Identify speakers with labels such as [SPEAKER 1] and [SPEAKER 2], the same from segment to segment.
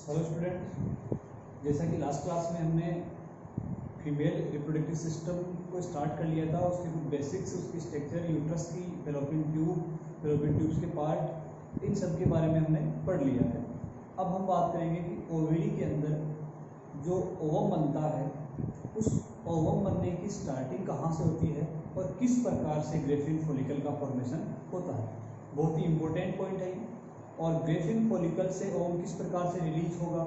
[SPEAKER 1] Hello student, जैसा कि last class में हमने फीमेल रिप्रोडक्टिव सिस्टम को स्टार्ट कर लिया था। उसके कुछ बेसिक्स, उसकी स्ट्रक्चर, यूट्रस की, फेलोपियन ट्यूब्स के पार्ट, इन सब के बारे में हमने पढ़ लिया है। अब हम बात करेंगे कि ओवरी के अंदर जो ओवम बनता है, उस ओवम बनने की स्टार्टिंग कहाँ से होती है और किस प्रकार से ग्रेफिन फॉलिकल का फॉर्मेशन होता है। बहुत ही इम्पोर्टेंट पॉइंट है। और ग्रेफिन फॉलिकल से ओवम किस प्रकार से रिलीज होगा,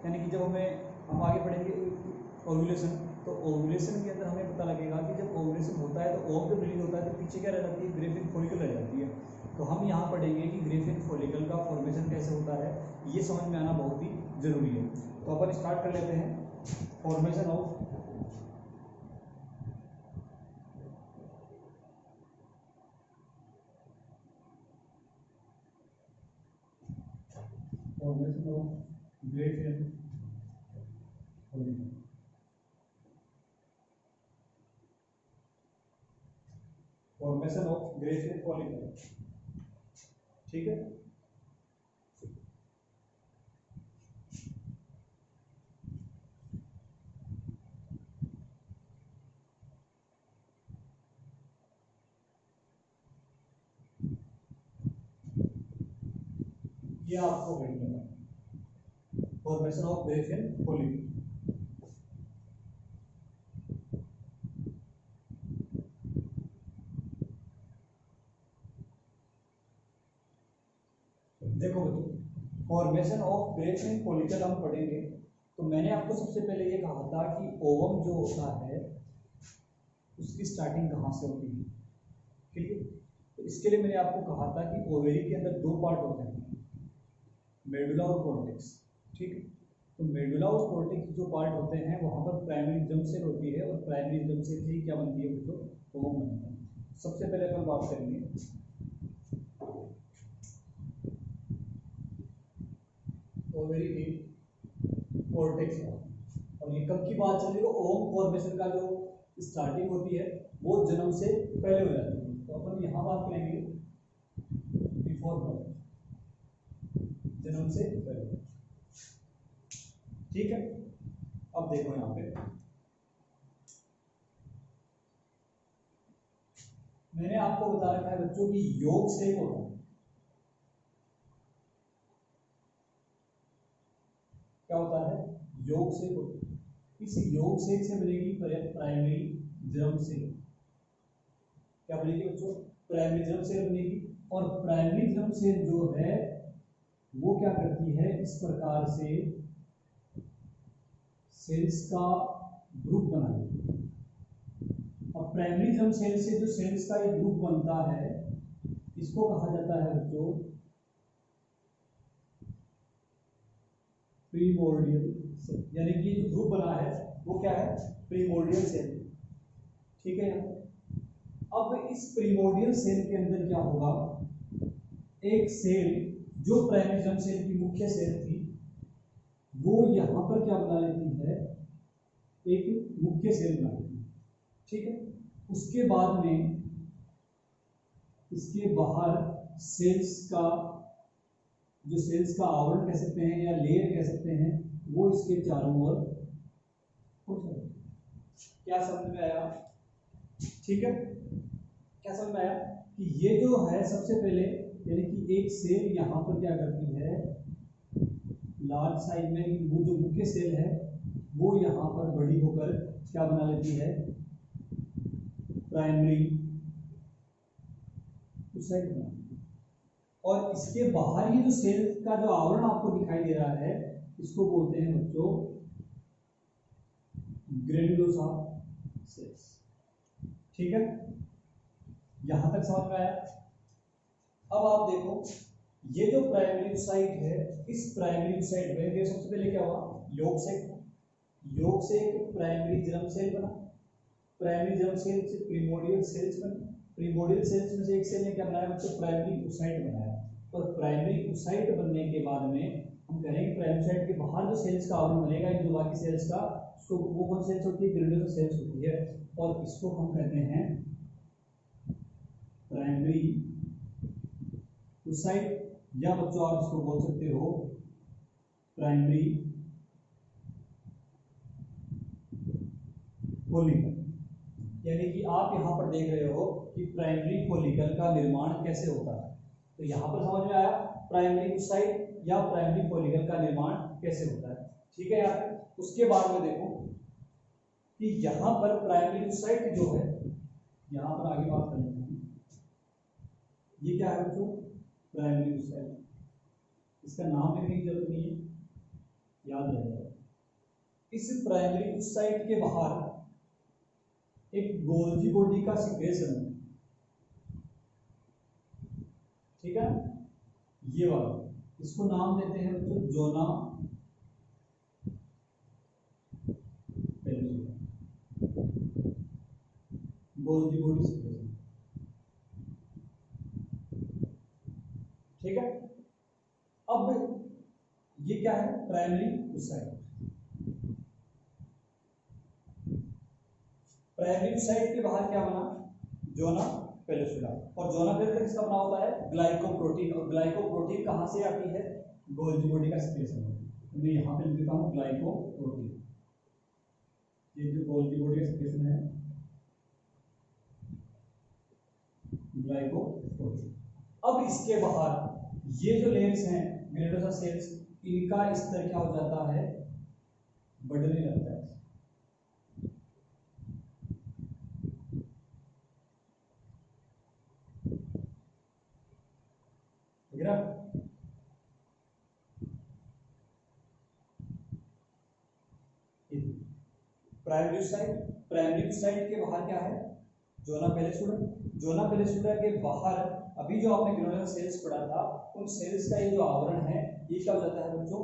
[SPEAKER 1] यानी कि जब हम आगे पढ़ेंगे ओव्यूलेशन, तो ओव्यूलेशन के अंदर हमें पता लगेगा कि जब ओव्यूलेशन होता है तो ओवम जब रिलीज होता है तो पीछे क्या रह जाती है, ग्रेफिन फॉलिकल रह जाती है। तो हम यहाँ पढ़ेंगे कि ग्रेफिन फॉलिकल का फॉर्मेशन कैसे होता है, ये समझ में आना बहुत ही जरूरी है। तो अपन स्टार्ट कर लेते हैं। Formation of Graafian follicle. Formation of Graafian follicle, ठीक है। ये आपको पढ़ना है, फॉर्मेशन ऑफ ग्रेफिन फॉलिकल। देखो बच्चों, फॉर्मेशन ऑफ ग्रेफिन फॉलिकल हम पढ़ेंगे तो मैंने आपको सबसे पहले ये कहा था कि ओवम जो होता है उसकी स्टार्टिंग कहाँ से होती है, ठीक है। तो इसके लिए मैंने आपको कहा था कि ओवेरी के अंदर दो पार्ट होते हैं, मेडुला और कॉर्टेक्स, ठीक है। तो मेडुला और कॉर्टेक्स जो पार्ट होते हैं वहाँ पर प्राइमरी जर्म सेल होती है और प्राइमरी जर्म सेल से ही क्या बनती है बच्चों, ओवम बनता है। सबसे पहले अपन बात करेंगे ओवेरी की कॉर्टेक्स का, और ये कब की बात चल रही है, ओवम फॉर्मेशन का जो स्टार्टिंग होती है वो जन्म से पहले हो जाती है। तो अपन यहाँ बात करेंगे बिफोर बर्थ, जन्म से पहले, ठीक है। अब देखो यहाँ पे मैंने आपको बता रखा है बच्चों की योग से होता है, क्या होता है, योग से होता है। इस योग से बनेगी प्राइमरी जर्म सेल, क्या बनेगी बच्चों, प्राइमरी जर्म सेल बनेगी। और प्राइमरी जर्म सेल जो है वो क्या करती है, इस प्रकार से सेल्स का ग्रुप बनाएगी। अब प्राइमरी जर्म सेल से जो सेल्स का एक ग्रुप बनता है इसको कहा जाता है बच्चों प्रीमोर्डियल सेल, यानी कि जो ग्रुप बना है वो क्या है, प्रीमोर्डियल सेल, ठीक है। अब इस प्रीमोर्डियल सेल के अंदर क्या होगा, एक सेल जो प्राइमरी जर्म सेल की मुख्य सेल थी वो यहां पर क्या बना लेती है, एक मुख्य सेल बना लेती है, ठीक है। उसके बाद में इसके बाहर सेल्स का जो सेल्स का आवरण कह सकते हैं या लेयर कह सकते हैं वो इसके चारों ओर हो जाएगा। क्या समझ में आया, ठीक है। क्या समझ में आया कि ये जो है सबसे पहले, यानी कि एक सेल यहाँ पर क्या करती है, लार्ज साइज में वो जो मुख्य सेल है वो यहाँ पर बड़ी होकर क्या बना लेती है, प्राइमरी साइड बना। और इसके बाहर ये जो सेल का जो आवरण आपको दिखाई दे रहा है इसको बोलते हैं बच्चों ग्रेन्युलोसा सेल्स, ठीक है। यहां तक समझ में आया। अब आप देखो ये जो प्राइमरी साइट है, इस प्राइमरी साइट में ये सबसे पहले क्या हुआ, योग से एक प्राइमरी जर्म सेल बना, प्राइमरी जर्म सेल से प्रीमोर्डियल सेल्स बने, प्रीमोर्डियल सेल्स में से एक सेल ने क्या बनाया बच्चों, प्राइमरी ओसाइट बनाया। और प्राइमरी ओसाइट बनने के बाद में हम कहेंगे प्राइमरी ओसाइट के बाहर जो सेल्स का आवरण बनेगा इन जो बाकी सेल्स का, उसको वो कौन सेल्स होती है, ग्रेन्युलोसा सेल्स होती है। और इसको हम कहते हैं प्राइमरी ओसाइट, या बच्चों आप इसको बोल सकते हो प्राइमरी फोलिकल, यानी कि आप यहाँ पर देख रहे हो कि प्राइमरी फोलिकल का निर्माण कैसे होता है। तो यहाँ पर समझ में आया प्राइमरी oocyte या प्राइमरी फोलिकल का निर्माण कैसे होता है। ठीक है यार, उसके बाद में देखो कि यहाँ पर प्राइमरी oocyte जो है, यहाँ पर आगे बात कर लेते हैं। ये क्या है बच्चों, प्राइमरी oocyte, इसका नाम लिखने की जरूरत नहीं है, याद रहेगा। इस प्राइमरी oocyte के बाहर एक गोल्जी बॉडी का सिक्रेशन है, ठीक है, ये वाला, इसको नाम देते हैं बच्चों zona pellucida, Golgi body secretion. ठीक है, अब ये क्या है, प्राइमरी oocyte। प्राइमरी oocyte के बाहर क्या बना, जोना पेलुसिडा, और जोना पेलुसिडा किसका बना होता है, ग्लाइकोप्रोटीन, और ग्लाइकोप्रोटीन कहाँ से आती है, गोल्जी बॉडी का सिक्रेशन होता है। तो मैं यहाँ पे लिख देता हूँ ग्लाइकोप्रोटीन, ये जो गोल्जी बॉडी का सिक्रेशन है, ग्लाइकोप्रोटीन। अब इसके बाहर ये जो लेयर्स हैं ग्रेनुलोसा सेल्स, इनका स्तर क्या हो जाता है, बढ़ने लगता है। प्राइमरी oocyte के बाहर क्या है, जोना पेलुसिडा। जोना पेलुसिडा के बाहर अभी जो आपने ग्रेनुलोसा सेल्स पढ़ा था, उन सेल्स का ये जो आवरण है, ये क्या हो जाता है बच्चों,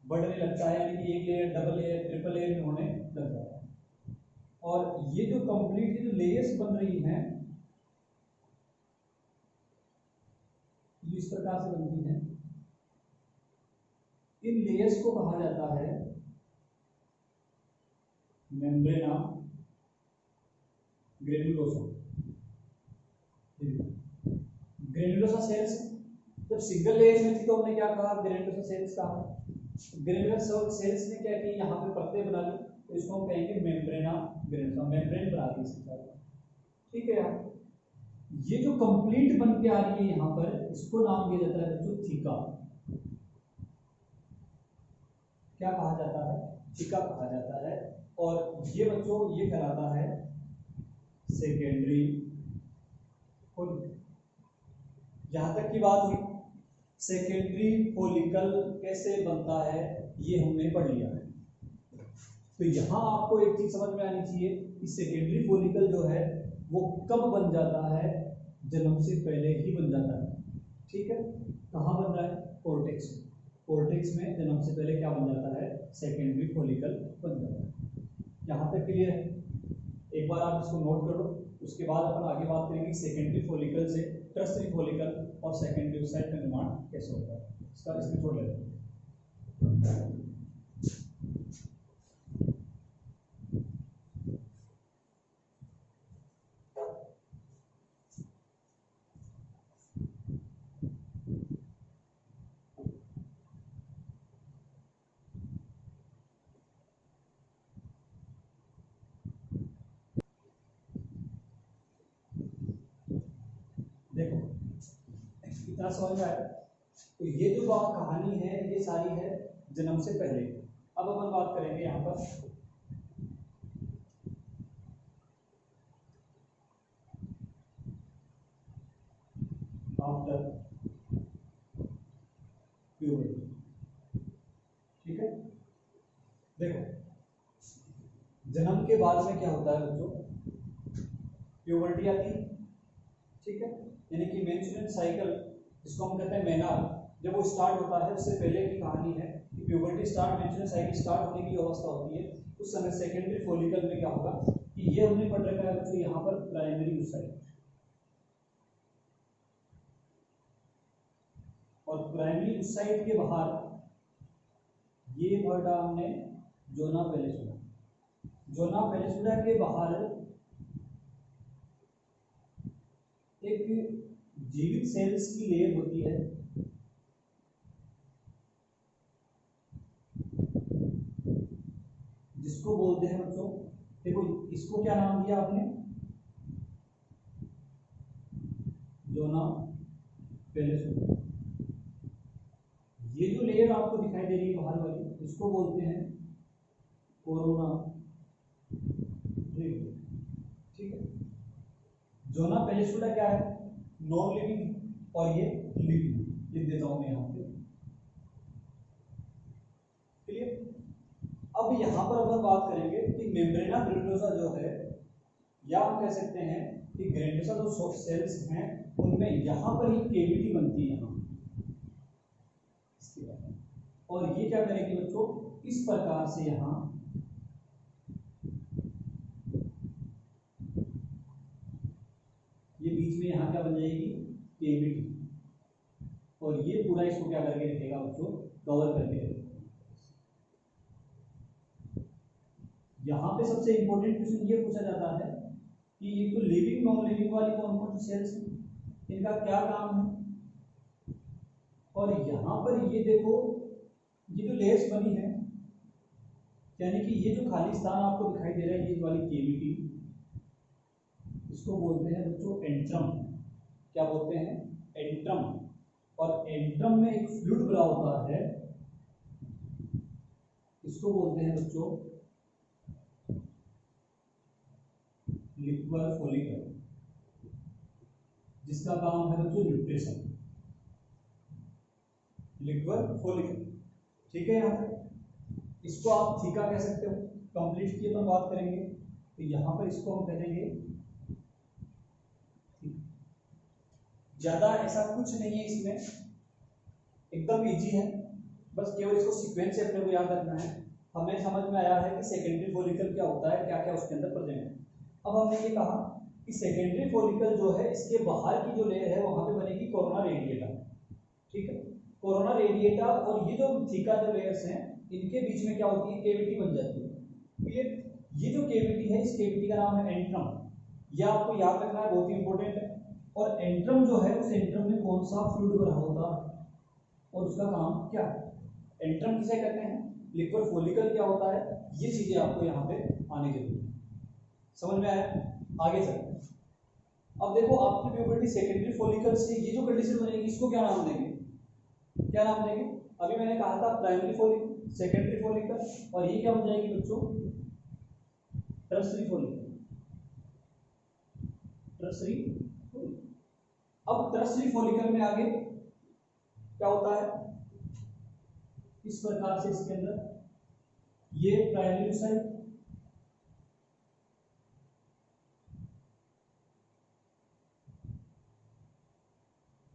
[SPEAKER 1] बढ़ने लगता है, यानी कि एक layer, double layer, triple layer में होने लग जाता है। और ये जो कंप्लीट जो लेयर्स बन रही हैं, इस प्रकार से बनती हैं, इन लेयर्स को कहा जाता है मेम्ब्रेना ग्रेनुलोसा। ग्रेनुलोसा सेल्स जब सिंगल लेयर में थी तो हमने क्या कहा, ग्रेनुलोसा सेल्स कहा। ग्रेनुलोसा सेल्स ने क्या की, यहाँ पे पत्ते बना ली, तो इसको हम कहेंगे मेम्ब्रेना ग्रेनुलोसा, मेम्ब्रेन बना दी इसके साथ। ठीक है यार, ये जो कंप्लीट बन के आ रही है यहाँ पर, इसको नाम दिया जाता है बच्चों थीका। क्या कहा जाता है, थीका कहा जाता है। और ये बच्चों ये कहलाता है सेकेंडरी फोलिकल। यहां तक की बात हुई, सेकेंडरी फोलिकल कैसे बनता है ये हमने पढ़ लिया है। तो यहां आपको एक चीज समझ में आनी चाहिए कि सेकेंडरी फोलिकल जो है वो कब बन जाता है, जन्म से पहले ही बन जाता है। ठीक है, कहाँ बन रहा है, कोर्टेक्स में। कोर्टेक्स में जन्म से पहले क्या बन जाता है, सेकेंडरी फोलिकल बन जाता है। यहाँ तक क्लियर है, एक बार आप इसको नोट कर लो। उसके बाद अपन आगे बात करेंगे सेकेंडरी फोलिकल से टर्सरी फोलिकल और सेकेंडरी oocyte का निर्माण कैसे होता है, इसका इसमें छोड़ लेते हैं। देखो इतना समझ में आया। तो ये जो बात कहानी है ये सारी है जन्म से पहले। अब अपन बात करेंगे यहाँ पर आफ्टर प्यूबर्टी। ठीक है, देखो जन्म के बाद में क्या होता है बच्चों, प्यूबर्टी आती है। ठीक है, यानी कि मेंस्ट्रुअल साइकिल जिसको हम कहते हैं मेनार, जब वो स्टार्ट होता है उससे पहले की कहानी है कि puberty start, menstrual cycle start होने की अवस्था होती है, उस समय सेकेंडरी फोलिकल में क्या होगा कि ये हमने पढ़ रखा है बच्चों यहाँ पर प्राइमरी oocyte, और प्राइमरी oocyte के बाहर ये पढ़ा हमने जोना पेलुसिडा। जोना पेलुसिडा के बाहर एक जीवित सेल्स की लेयर होती है
[SPEAKER 2] जिसको बोलते हैं बच्चों, देखो इसको क्या नाम दिया आपने, जोना पेलेसुडा। ये जो लेयर आपको दिखाई दे रही है बाहर वाली, इसको बोलते हैं कोरोना रेडिएटा। ठीक है, जोना पेलेसुडा क्या है, नॉन लिविंग, और ये लिविंग। लिख देता हूं मैं यहाँ पे, क्लियर। अब यहाँ पर अपन बात करेंगे कि मेम्ब्रेना ग्रैंडियोसा जो है, या हम कह सकते हैं कि ग्रैंडियोसा जो सेल्स हैं उनमें यहाँ पर ही केविटी बनती है यहाँ, इसके बाद, और ये क्या करेगी बच्चों, इस प्रकार से यहाँ ये बीच में यहाँ क्या बन जाएगी, केविटी, और ये पूरा इसको क्या करके रखेगा बच्चों, कवर करके रखेगा। यहाँ पे सबसे इंपॉर्टेंट क्वेश्चन ये पूछा जाता है कि ये तो लिविंग नॉन लिविंग वाली कौन कौन सी सेल्स हैं, इनका क्या काम है। और यहाँ पर ये देखो, ये जो लेयर्स बनी है, यानी कि ये जो खाली स्थान आपको दिखाई दे रहा है, ये वाली केविटी, इसको बोलते हैं बच्चों एंट्रम। क्या बोलते हैं, एंट्रम। और एंट्रम में एक फ्लूइड भरा होता है, इसको बोलते हैं बच्चों लिक्वर फॉलिकल, जिसका काम है बच्चों न्यूट्रिशन, लिक्वर फॉलिकल। ठीक है, यहाँ पर इसको आप थीका कह सकते हो, कंप्लीट की अपन बात करेंगे तो यहाँ पर इसको हम कह देंगे। ज्यादा ऐसा कुछ नहीं है इसमें, एकदम इजी है, बस केवल इसको सीक्वेंस से अपने को याद रखना है। हमें समझ में आया है कि सेकेंडरी फॉलिकल क्या होता है, क्या क्या उसके अंदर प्रेजेंट है। अब हमने ये कहा कि सेकेंडरी फॉलिकल जो है, इसके बाहर की जो लेयर है वहां पे बनेगी कोरोना रेडिएटा। ठीक है, कोरोना रेडिएटा और ये जो थीका जो लेयर्स हैं, इनके बीच में क्या होती है, केविटी बन जाती है। क्लियर, ये जो केविटी है, इस केविटी का नाम है एंट्रम। ये आपको याद रखना है, बहुत ही इंपॉर्टेंट है। और एंट्रम जो है, उस एंट्रम में कौन सा फ्लूइड भरा होता है और उसका काम क्या है, एंट्रम किसे कहते हैं, लिक्वर फॉलिकल क्या होता है, ये चीजें आपको यहाँ पे आने के लिए समझ में आया। आगे चलते हैं। अब देखो आपकी प्यूबर्टी सेकेंडरी फॉलिकल से ये जो कंडीशन बनेगी, इसको क्या नाम देंगे, क्या नाम देंगे। अभी मैंने कहा था प्राइमरी फॉलिकल, सेकेंडरी फॉलिकल, और ये क्या बन जाएगी बच्चों, टर्सरी फॉलिकल। Tertiary follicle. अब टर्सरी फॉलिकल में आगे क्या होता है, इस प्रकार से इसके अंदर ये प्राइमरी साइड,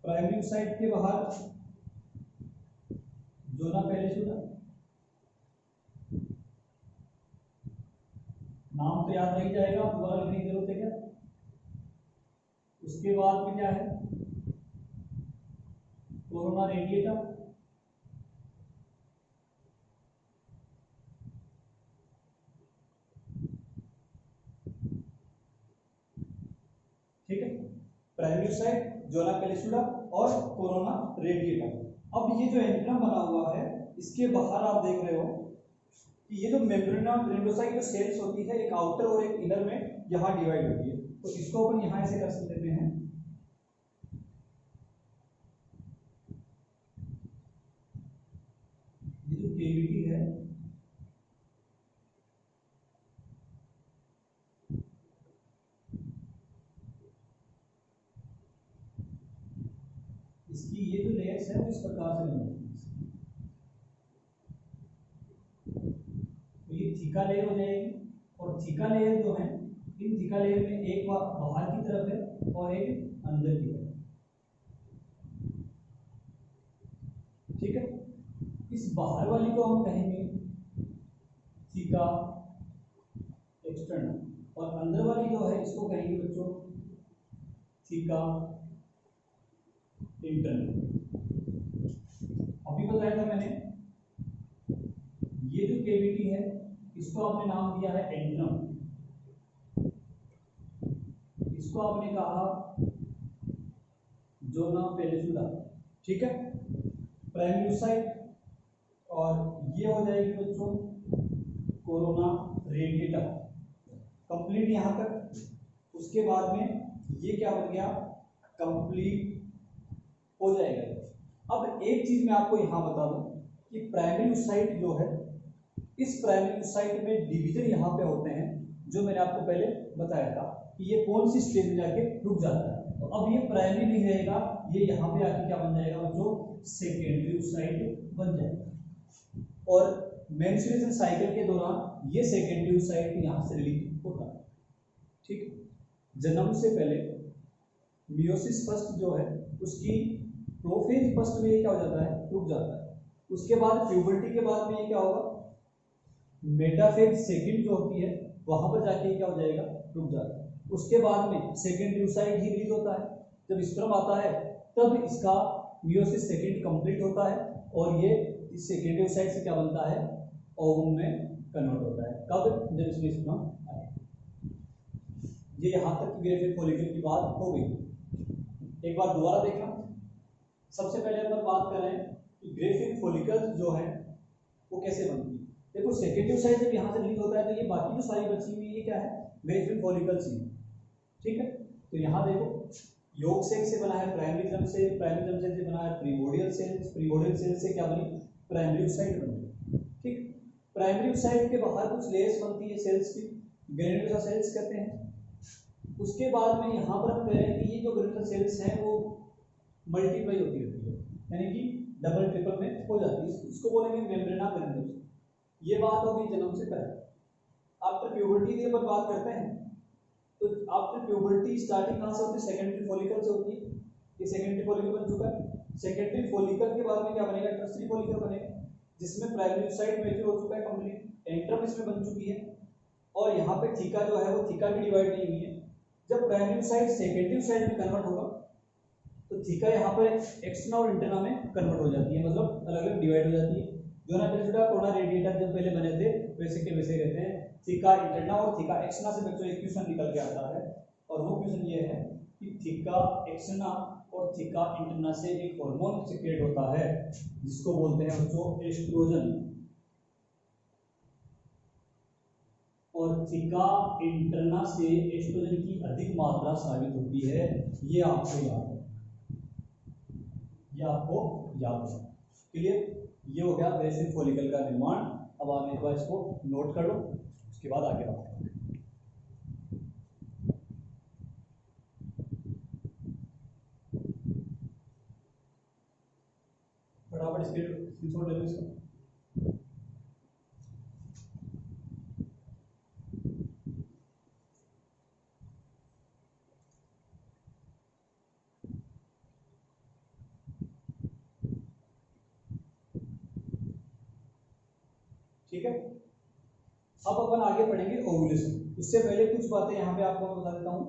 [SPEAKER 2] प्राइमरी साइड के बाहर जोना पेलेसुडा, नाम तो याद नहीं जाएगा, दोबारा लिखने की जरूरत है क्या। उसके बाद में क्या है, कोरोना रेडिएटा, ठीक है, प्राइमरी साइड, जोना पेलेसुडा और कोरोना रेडिएटा। अब ये जो एंट्रम बना हुआ है, इसके बाहर आप देख रहे हो कि ये जो मेम्ब्रेना ग्रैंडियोसा की जो सेल्स होती है, एक आउटर और एक इनर में यहाँ डिवाइड होती है। तो इसको अपन यहाँ ऐसे कर सकते हैं, ये जो केविटी है, इसकी ये जो लेयर्स है वो इस प्रकार से बनी है। तो ये थीका लेयर हो जाएगी, और थीका लेयर जो है, इन थीका लेयर में एक बाहर की तरफ है और एक अंदर की तरफ। ठीक है, इस बाहर वाली को हम कहेंगे थीका एक्सटर्नल, और अंदर वाली जो है इसको कहेंगे बच्चों थीका इंटरनल। अभी बताया था मैंने, ये जो केविटी है इसको आपने नाम दिया है एंट्रम, इसको आपने कहा जोना पेलेसुडा। ठीक है, प्राइमरी साइड, और ये हो जाएगी बच्चों कोरोना रेडिएटा कंप्लीट यहाँ तक। उसके बाद में ये क्या बन गया, कंप्लीट हो जाएगा। अब एक चीज मैं आपको यहाँ बता दूं कि प्राइमरी oocyte जो है, इस प्राइमरी oocyte में डिवीजन यहाँ पे होते हैं, जो मैंने आपको पहले बताया था कि ये कौन सी स्टेज में जाके रुक जाता है। तो अब ये प्राइमरी नहीं रहेगा, ये यहाँ पे आके क्या बन जाएगा, जो सेकेंडरी oocyte बन जाएगा। और मेंस्ट्रुएशन साइकिल के दौरान ये सेकेंडरी oocyte यहाँ से रिलीज होता है। ठीक, जन्म से पहले मियोसिस फर्स्ट जो है उसकी प्रोफेज फर्स्ट में ये क्या हो जाता है, रुक जाता है। उसके बाद प्यूबर्टी के बाद में ये क्या होगा, मेटाफेज सेकंड जो होती है वहां पर जाके क्या हो जाएगा, रुक जाता है। उसके बाद में सेकेंडरी oocyte ही रिलीज होता है। जब स्पर्म आता है तब इसका मियोसिस सेकंड कंप्लीट होता है और ये इस सेकेंडरी oocyte से क्या बनता है, ओवम में कन्वर्ट होता है। कब, जब इसमें स्पर्म आए। ये यहाँ तक ग्रेफिन फॉलिकल की बात हो गई। एक बार दोबारा देखना। सबसे पहले अपन बात कर रहे हैं कि ग्रेफिन फॉलिकल्स जो है वो कैसे बनती है। देखो सेकेंडरी oocyte जब यहाँ से रिलीज होता है तो ये बाकी जो सारी बची हुई ये क्या है, ग्रेफिन फॉलिकल्स ही। ठीक है, तो यहाँ देखो योग सेल से बना है प्राइमरी जर्म से, प्राइमरी जर्म से बना है प्रीमोडियल सेल्स, प्रीमोडियल सेल से क्या बनी, प्राइमरी oocyte बनी। ठीक, प्राइमरी oocyte के बाहर कुछ लेयर्स बनती है सेल्स की, ग्रेन्युलोसा सेल्स कहते हैं। उसके बाद में यहाँ पर हम कह रहे हैं कि ये जो ग्रेन्युलोसा सेल्स हैं वो मल्टीप्लाई होती रहती है, यानी कि डबल ट्रिपल में हो जाती है। इसको बोलेंगे मेम्ब्रेना ग्रेन्युलोसा। ये बात होगी जन्म से पहले। आफ्टर प्यूबर्टी की अपन बात करते हैं तो आफ्टर प्यूबर्टी स्टार्टिंग कहाँ से होती है, सेकेंडरी फॉलिकल से होती है। ये सेकेंडरी फॉलिकल बन चुका है। सेकेंडरी फॉलिकल के बाद में क्या बनेगा, टर्सरी फॉलिकल बनेगा, जिसमें प्राइमरी oocyte मैच्योर हो चुका है कंप्लीट, एंट्रम इसमें बन चुकी है। और यहाँ पे थीका जो है वो थीका भी डिवाइड नहीं हुई है। जब प्राइमरी oocyte सेकेंडरी oocyte में कन्वर्ट होगा तो थीका यहाँ पर एक्सटर्ना और इंटरना में कन्वर्ट हो जाती है, मतलब अलग अलग डिवाइड हो जाती है। जो ना छोटा कोरोना रेडिएटर जब पहले बने थे वैसे के वैसे रहते हैं। थीका इंटरना और थीका एक्सटर्ना से बच्चों एक क्वेश्चन निकल के आता है, और वो क्वेश्चन ये है कि थीका एक्सटर्ना और थीका इंटरना से एक हार्मोन सिक्रेट होता है जिसको बोलते हैं बच्चों एस्ट्रोजन, और थीका इंटरना से एस्ट्रोजन की अधिक मात्रा साबित होती है। ये आपको याद है, ये आपको याद है। क्लियर, ये हो गया ग्रेफिन फॉलिकल का निर्माण। अब आप एक बार इसको नोट कर लो, उसके बाद आगे बात करेंगे। फटाफट स्क्रीनशॉट ले लो इसका। ठीक है, अब अपन आगे पढ़ेंगे ओवुलेशन। उससे पहले कुछ बातें यहाँ पे आपको बता देता हूँ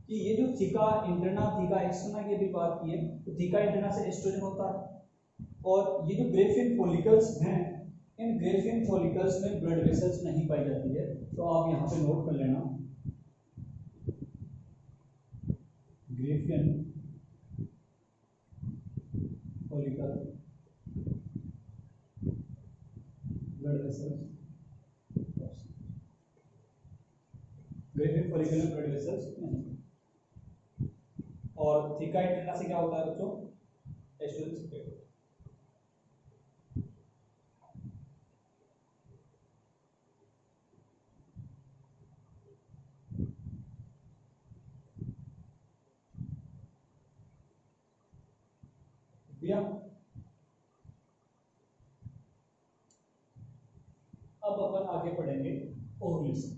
[SPEAKER 2] कि ये जो थीका इंटरना थीका एक्सटर्ना की भी बात की है, तो थीका इंटरना से एस्ट्रोजन होता है। और ये जो ग्रेफिन फॉलिकल्स हैं, इन ग्रेफिन फॉलिकल्स में ब्लड वेसल्स नहीं पाई जाती है, तो आप यहाँ पे नोट कर लेना Graafian follicle blood vessels, Graafian follicle में ब्लड वेसल्स नहीं। और थीका इंटरना से क्या होता है बच्चों, एस्ट्रोजन सिक्रेट होता है। अब अपन आगे पढ़ेंगे ओवुलेशन।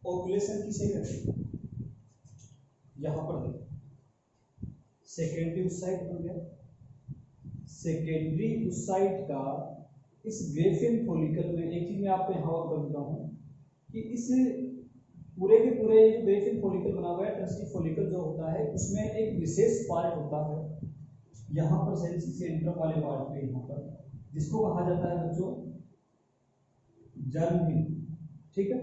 [SPEAKER 2] ओवुलेशन किसे कहते हैं, यहां पर देखो सेकेंडरी oocyte बन गया। सेकेंडरी oocyte का इस ग्रेफिन फॉलिकल में एक चीज मैं आपको यहाँ और बता हूँ कि इस पूरे के पूरे जो ग्रेफिन फॉलिकल बना हुआ है, ट्रस्टी फॉलिकल जो होता है उसमें एक विशेष पार्ट होता है यहाँ पर सेंसी सेंट्रम वाले पार्ट पे, यहाँ पर, जिसको कहा जाता है बच्चों जर्म हिल। ठीक है,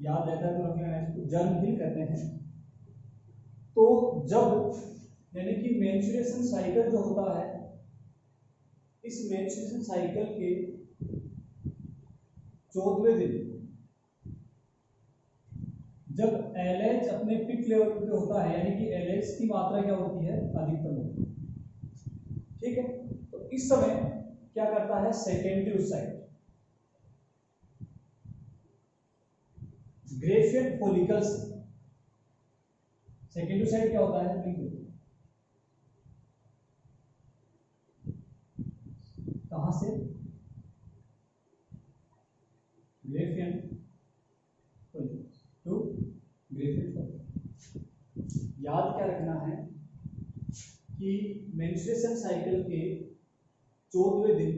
[SPEAKER 2] याद रहता है तो रख लेना इसको, जर्म हिल कहते हैं। तो जब यानी कि मेंस्ट्रुएशन साइकिल जो होता है, इस मेंस्ट्रुएशन साइकिल के 14वें दिन जब LH अपने पिक लेवल पे होता है, यानी कि LH की मात्रा क्या होती है, अधिकतम होती है। ठीक है, तो इस समय क्या करता है secondary site, Graafian follicles, secondary site क्या होता है, कहां से, ग्रेफियन टू ग्रेफियन फॉलिकल। याद क्या रखना है कि मेंस्ट्रुएशन साइकिल के 14वें दिन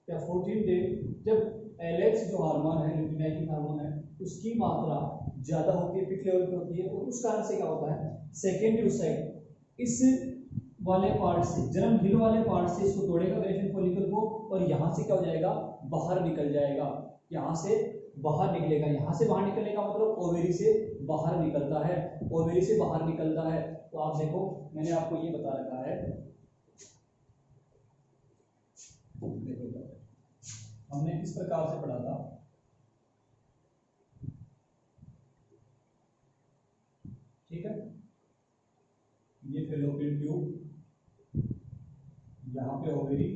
[SPEAKER 2] या 14 डे जब LH जो हार्मोन है, ल्यूटिनाइजिंग हार्मोन है, उसकी मात्रा ज्यादा होती है, पिक लेवल पे होती है, और उस कारण से क्या होता है सेकेंडरी साइट इस वाले पार्ट से, जर्म हिल वाले पार्ट से इसको तोड़ेगा ग्रेफियन फॉलिकल को, और यहाँ से क्या हो जाएगा, बाहर निकल जाएगा, यहाँ से बाहर निकलेगा। यहाँ से बाहर निकलने का मतलब ओवेरी से बाहर निकलता है, ओवेरी से बाहर निकलता है। तो आप देखो मैंने आपको ये बता रखा है, देखो हमने किस प्रकार से पढ़ा था, ठीक है, ये फेलोपियन ट्यूब, यहाँ पे ओवेरी,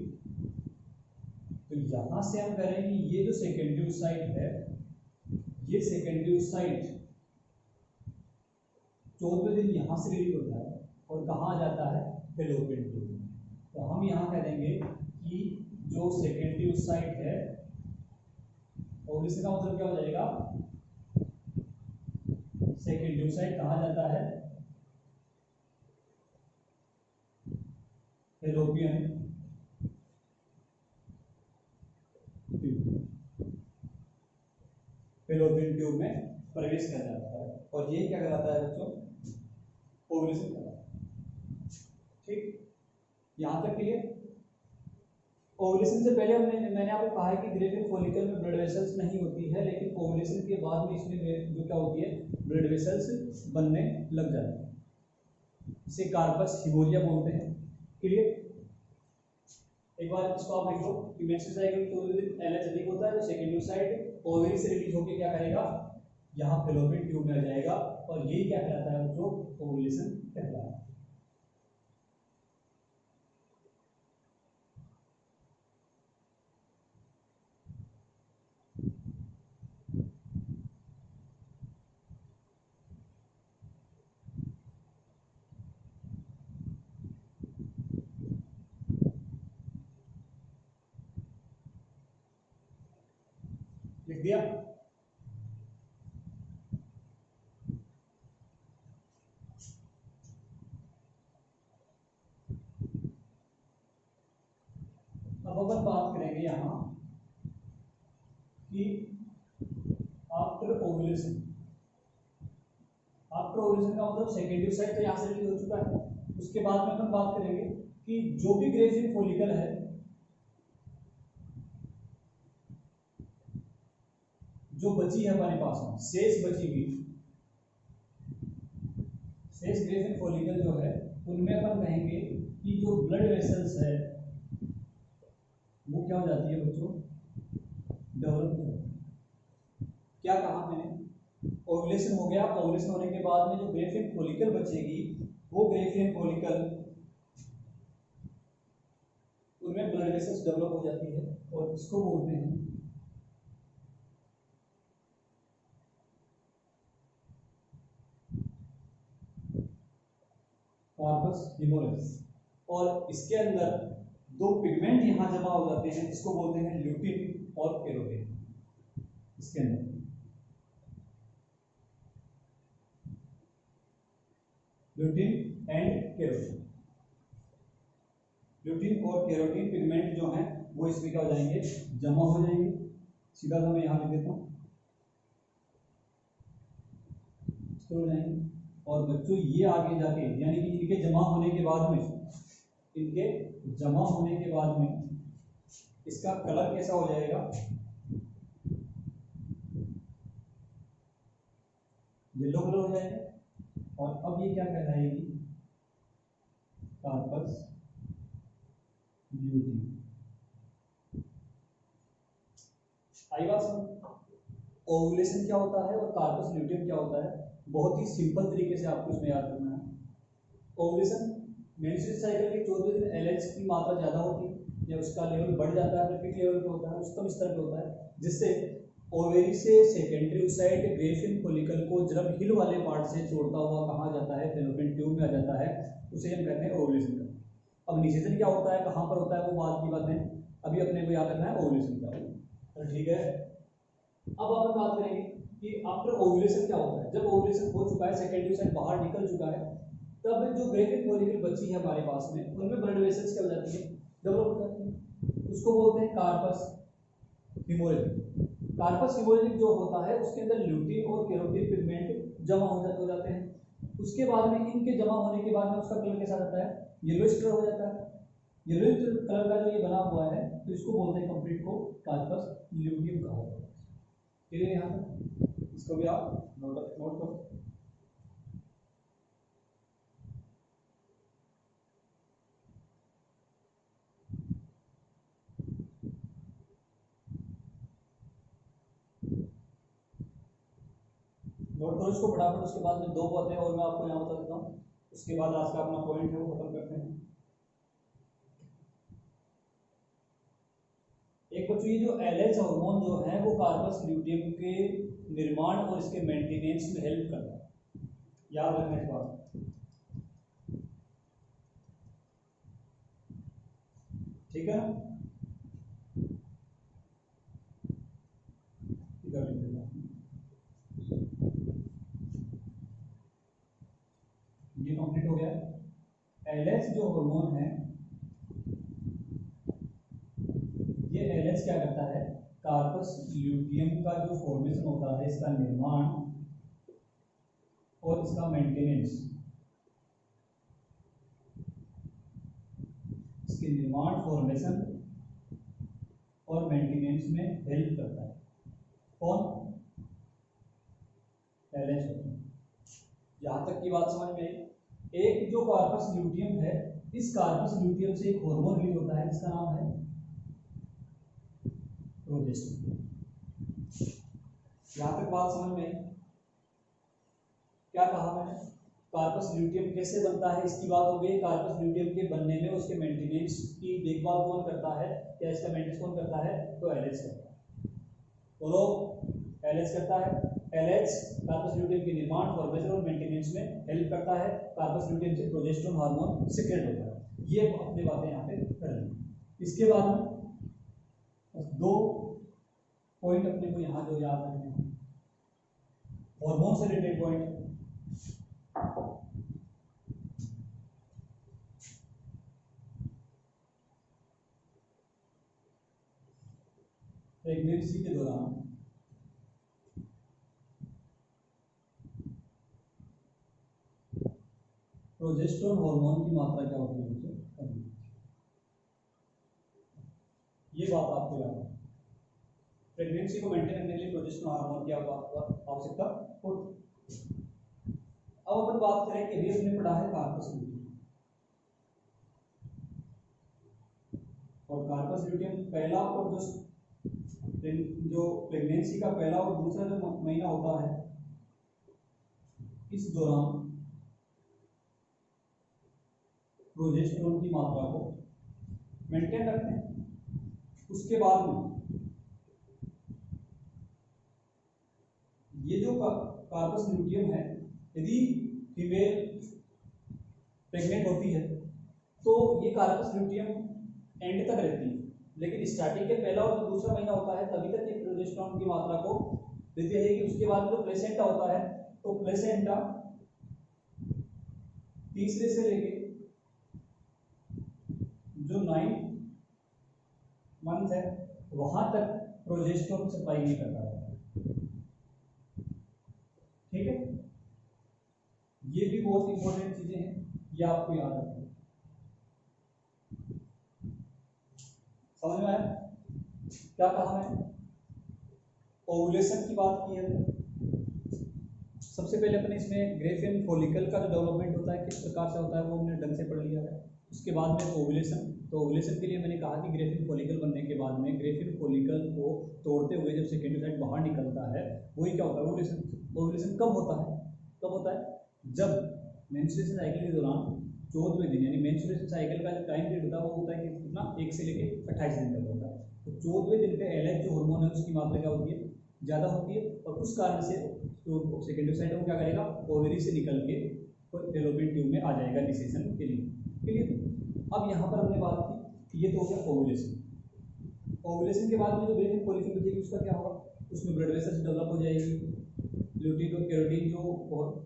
[SPEAKER 2] तो यहां से हम करेंगे ये जो सेकेंडरी साइट है, ये सेकेंडरी साइट 14वें दिन यहां से रिलीज होता है और कहाँ आ जाता है, फेलोपियन ट्यूब में। तो हम यहाँ करेंगे कि जो सेकेंडरी साइट है, और इसका मतलब क्या हो जाएगा, सेकेंडरी साइट कहाँ जाता है, फेलोपियन फेलोपियन ट्यूब में प्रवेश कर जाता है, और ये क्या कहलाता है बच्चों, ओवुलेशन कहलाता है। ठीक, यहाँ तक क्लियर। ओवुलेशन से पहले मैंने आपको कहा है कि ग्रेफियन फॉलिकल में ब्लड वेसल्स नहीं होती है, लेकिन ओवुलेशन के बाद में इसमें जो क्या होती है, ब्लड वेसल्स बनने लग जाती है, इसे कार्पस हिमोलिया बोलते हैं। क्लियर, एक बार इसको आप लिखो कि मेंस्ट्रुएशन साइकिल तो LH अधिक होता है, तो सेकेंडरी साइड ओवरी से रिलीज होकर क्या करेगा, यहाँ फेलोपियन ट्यूब में आ जाएगा, और यही क्या कहलाता है बच्चों, ओवुलेशन कहलाता है। लिख दिया, अब अपन बात करेंगे यहाँ कि आफ्टर ओवुलेशन, आफ्टर ओवुलेशन का मतलब सेकेंडरी साइट तो यहाँ से रिलीज हो चुका है, उसके बाद में अपन बात करेंगे कि जो भी ग्रेफियन फॉलिकल है, जो बची है हमारे पास में, शेष बची हुई शेष ग्रेफियन फॉलिकल जो है, उनमें अपन कहेंगे कि जो ब्लड वेसल्स है वो क्या हो जाती है बच्चों, डेवलप हो जाती है। क्या कहा मैंने, ओवुलेशन हो गया, ओवुलेशन होने के बाद में जो ग्रेफियन फॉलिकल बचेगी, वो ग्रेफियन फॉलिकल उनमें ब्लड वेसल्स डेवलप हो जाती है, और इसको बोलते हैं कार्पस ह्यूमरस, और इसके अंदर दो पिगमेंट यहां जमा हो जाते हैं, इसको बोलते हैं ल्यूटिन और केरोटिन। इसके अंदर ल्यूटिन एंड केरोटिन, ल्यूटिन और केरोटिन पिगमेंट जो हैं वो इसमें क्या हो जाएंगे, जमा हो जाएंगे। सीधा सा मैं यहां लिख देता हूं,
[SPEAKER 1] शुरू हो जाएंगे। और बच्चों ये आगे जाके यानी कि इनके जमा होने के बाद में इसका कलर कैसा हो जाएगा, येलो कलर हो जाएगा। और अब ये क्या कहलाएगी, कार्पस ल्यूटियम। आई बात समझ? ओवुलेशन क्या होता है और कार्पस ल्यूटियम क्या होता है, बहुत ही सिंपल तरीके से आपको इसमें याद करना है। ओवुलेशन मेंस्ट्रुअल साइकिल के 14वें दिन एलएच की मात्रा ज़्यादा होती है या उसका लेवल बढ़ जाता है, पीक लेवल पे होता है, उच्चतम स्तर पे होता है, जिससे ओवेरी से सेकेंडरी ओसाइट ग्रेफिन फॉलिकल को जब हिल वाले पार्ट से छोड़ता हुआ कहाँ जाता है, फैलोपियन ट्यूब में आ जाता है, उसे हम कहते हैं ओवुलेशन का। अब निषेचन क्या होता है, कहाँ पर होता है, वो बात की बात है, अभी अपने को याद करना है ओवुलेशन क्या होता है। ठीक है, अब अपन बात करेंगे कि आफ्टर ओवुलेशन क्या होता है। जब ओवुलेशन हो चुका है, सेकेंडरी ओसाइट बाहर निकल चुका है, तब जो ग्रेफिन फॉलिकल बची है हमारे पास में, उनमें ब्लड वेसल्स क्या हो जाती है, डेवलप हो जाती है, उसको बोलते हैं कार्पस हीमोरेजिक। कार्पस हीमोरेजिक जो होता है उसके अंदर ल्यूटिन और केरोटिन पिगमेंट जमा हो जाते हैं। उसके बाद में इनके जमा होने के बाद में उसका कलर कैसा रहता है, येलोइश कलर हो जाता है। येलोइश कलर का जो ये बना हुआ है तो इसको बोलते हैं कंप्लीट को कार्पस ल्यूटियम कहा जाता है। क्लियर यहाँ पर, इसको भी आप नोट करो। नोट करो इसको फटाफट। उसके बाद में दो बातें और मैं आपको यहाँ बता देता हूँ, उसके बाद आज का अपना पॉइंट है वो खत्म करते हैं। एक बच्चों ये जो एलएच हार्मोन जो है वो कार्पस ल्यूटियम के निर्माण और इसके मेंटेनेंस में हेल्प करता है, याद रखना इस बात। ठीक है ना, ये कंप्लीट हो गया। एलएच जो हार्मोन है, ये एलएच क्या करता है, कार्पस ल्यूटियम का जो फॉर्मेशन होता है, इसका निर्माण और इसका मेंटेनेंस, इसके निर्माण, फॉर्मेशन और मेंटेनेंस में हेल्प करता है। कौन, एलएच होता है। यहां तक की बात समझ में आई। एक जो कार्पस ल्यूटियम है, इस कार्पस ल्यूटियम से एक हार्मोन रिलीज होता है, इसका नाम है प्रोजेस्टेरोन। यहां तक बात समझ में आई। क्या कहा मैंने, कार्पस ल्यूटियम कैसे बनता है इसकी बात हो गई। कार्पस ल्यूटियम के बनने में उसके मेंटेनेंस की देखभाल कौन करता है, या इसका मेंटेनेंस कौन करता है, तो एलएच करता है। बोलो, एलएच करता है। एलएच कार्पस ल्यूटियम के निर्माण, फॉर्मेशन और मेंटेनेंस में हेल्प करता है। कार्पस ल्यूटियम से प्रोजेस्टेरोन हार्मोन सीक्रेट होता है। ये अपनी बातें यहाँ पे कर लेंगे। इसके बाद में दो पॉइंट अपने को यहाँ जो याद रखने हैं, हार्मोन से रिलेटेड पॉइंट। प्रेगनेंसी के दौरान प्रोजेस्टेरोन हार्मोन की मात्रा क्या होती है, ये बात आपको याद है। प्रेगनेंसी को मेंटेन करने के लिए प्रोजेस्टेरोन हार्मोन की आवश्यकता होती है। अब अपन बात करें कि अभी हमने पढ़ा है कार्पस ल्यूटियम, और कार्पस ल्यूटियम पहला और जो प्रेगनेंसी का पहला और दूसरा जो महीना होता है, इस दौरान प्रोजेस्टेरोन की मात्रा को मेंटेन रखते हैं। उसके बाद में ये जो कार्पस ल्यूटियम है, यदि फीमेल प्रेग्नेंट होती है तो ये कार्पस ल्यूटियम एंड तक रहती है, लेकिन स्टार्टिंग के पहला और दूसरा महीना होता है तभी तक ये प्रोजेस्टेरोन की मात्रा को देती है। कि उसके बाद जो प्लेसेंटा होता है, तो प्लेसेंटा तीसरे से लेके जो 9 मंथ है वहां तक प्रोजेस्टेरोन सप्लाई नहीं करता है। ठीक है,
[SPEAKER 2] बहुत इंपॉर्टेंट चीजें हैं, ये आपको याद रखना। समझ में आया क्या कहा मैंने? ओवुलेशन की बात की है। सबसे पहले अपने इसमें ग्रेफिन फॉलिकल का जो डेवलपमेंट होता है किस प्रकार से होता है वो हमने ढंग से पढ़ लिया है। उसके बाद में ओवुलेशन, तो ओवुलेशन के लिए मैंने कहा कि ग्रेफिन फॉलिकल बनने के बाद में ग्रेफिन फॉलिकल को तोड़ते हुए जब सेकेंडरी बाहर निकलता है वही क्या होता है ओवुलेशन। ओवुलेशन कब होता है? कब होता है? जब मेंस्ट्रुएशन साइकिल के दौरान 14वें दिन, यानी मेंस्ट्रुएशन साइकिल का जो टाइम पीरियड होता है वो होता है कि कितना 1 से लेके 28 दिन तक होता है। तो 14वें दिन पे LH जो हार्मोन है उसकी मात्रा क्या होती है? ज़्यादा होती है, और उस कारण से जो सेकेंडरी साइड वो क्या करेगा? ओवरी से निकल के फैलोपियन ट्यूब में आ जाएगा निषेचन के लिए। क्लियर? अब यहाँ पर हमने बात की, ये तो हो गया ओवुलेशन। ओवुलेशन के बाद में जो ग्रेफिन फॉलिकल बचेगी उसका क्या होगा? उसमें ब्लड वेसल्स डेवलप हो जाएगी, ल्यूटीन और केरोटीन जो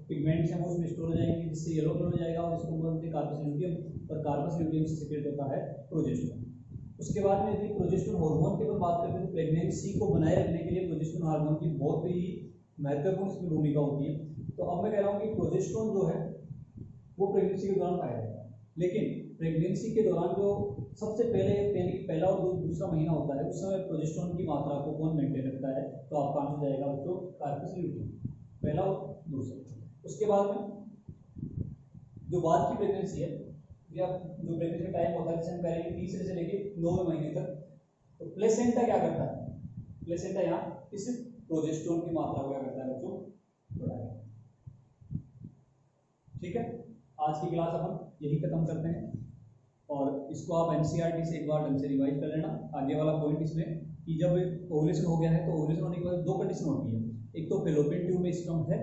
[SPEAKER 2] पिगमेंट्स हैं वो उसमें स्टोर हो जाएंगे, जिससे येलो कलर हो जाएगा और इसको बोलते हैं कार्पस ल्यूटियम, और कार्पस ल्यूटियम से सीक्रेट होता है प्रोजेस्टेरोन। उसके बाद में यदि प्रोजेस्टेरोन हार्मोन की बात करते हैं तो प्रेगनेंसी को बनाए रखने के लिए प्रोजेस्टेरोन हार्मोन की बहुत ही महत्वपूर्ण इसमें भूमिका होती है। तो अब मैं कह रहा हूँ कि प्रोजेस्टेरोन जो है वो प्रेगनेंसी के दौरान पाया जाता है, लेकिन प्रेगनेंसी के दौरान जो सबसे पहला और दूसरा महीना होता है उस समय प्रोजेस्टेरोन की मात्रा को कौन मेंटेन रखता है? तो आपका आंसर जाएगा बच्चों कार्पस ल्यूटियम, पहला और दूसरा। उसके बाद में जो बाद की प्रेगनेंसी है या जो प्रेगनेंसी का टाइम होता है जिसे हम कह रहे हैं तीसरे से लेके 9वें महीने तक, तो प्लेसेंटा क्या करता है? प्लेसेंटा यहाँ इस प्रोजेस्टेरोन की मात्रा को क्या करता है बच्चों? बढ़ाएगा। ठीक है, आज की क्लास अपन यही खत्म करते हैं, और इसको आप NCERT से एक बार ढंग से रिवाइज कर लेना। आगे वाला पॉइंट इसमें कि जब ओवुलेशन हो गया है तो ओवुलेशन होने के बाद 2 कंडीशन होती है, एक तो फैलोपियन ट्यूब में स्पर्म है,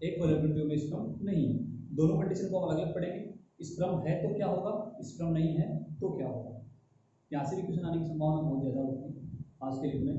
[SPEAKER 2] एक फैलोपियन ट्यूब में स्पर्म नहीं है। दोनों कंडीशन को हम अलग अलग पढ़ेंगे। स्पर्म है तो क्या होगा, स्पर्म नहीं है तो क्या होगा। यहाँ से भी क्वेश्चन आने की संभावना बहुत ज़्यादा होती है। आज के लिए में